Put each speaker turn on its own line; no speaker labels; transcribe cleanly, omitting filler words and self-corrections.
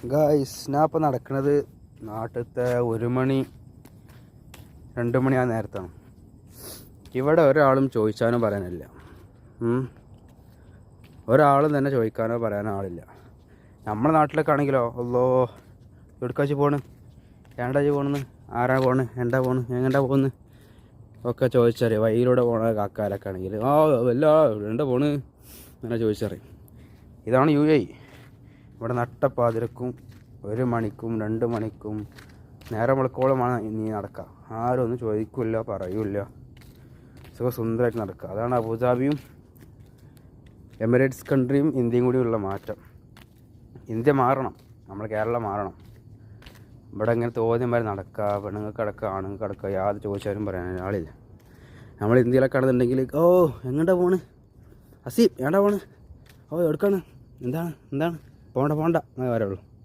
Guys ഞാൻ ഇപ്പോൾ നടക്കുന്നത് നാട്ടിലത്തെ 1 മണി 2 മണി ആ നേരത്താണ്. ഇവിടെ ഒരാളും ചോദിച്ചാനോ പറയാനില്ല. ഒരാളും തന്നെ ചോദിക്കാനോ പറയാനോ ആളില്ല. നമ്മുടെ നാട്ടിലൊക്കെ ആണെങ്കിലോ അല്ലോ എവിടേക്കാച്ച് പോണ്, ഏണ്ടാച്ച് പോണെന്ന്, ആരാ പോണ്, എന്താ പോണ്, എങ്ങണ്ടാ പോകുന്നു ഒക്കെ ചോദിച്ചറിയും. വഴിയിലൂടെ പോണ കാക്കാലൊക്കെ ആണെങ്കിൽ വല്ല എന്താ പോണ് അങ്ങനെ ചോദിച്ചറിയും. ഇതാണ് UAE. ഇവിടെ നട്ടപ്പാതിരക്കും 1 മണിക്കും 2 മണിക്കും നേരം വെളുക്കോളമാണ് നീ നടക്കുക. ആരും ഒന്നും ചോദിക്കില്ല, പറയൂല, സുഖസുന്ദരമായിട്ട് നടക്കുക. അതാണ് അബുദാബിയും എമിറേറ്റ്സ് കൺട്രിയും ഇന്ത്യയും കൂടിയുള്ള മാറ്റം. ഇന്ത്യ മാറണം, നമ്മുടെ കേരളം മാറണം. ഇവിടെ ഇങ്ങനെ തോന്നിയമാതിരി നടക്കുക, പെണ്ണുങ്ങൾക്ക് അടക്കുക, ആണുങ്ങൾക്ക് അടക്കുക, യാതൊരു ചോദിച്ചാലും പറയാൻ ആളില്ല. നമ്മൾ ഇന്ത്യയിലൊക്കെ ആണെന്നുണ്ടെങ്കിൽ എങ്ങോട്ടാ പോണ്, അസീം ഏണ്ടാ പോണ്, എടുക്കാണ്, എന്താണ് പോണ്ട എന്നേ പറയുള്ളൂ.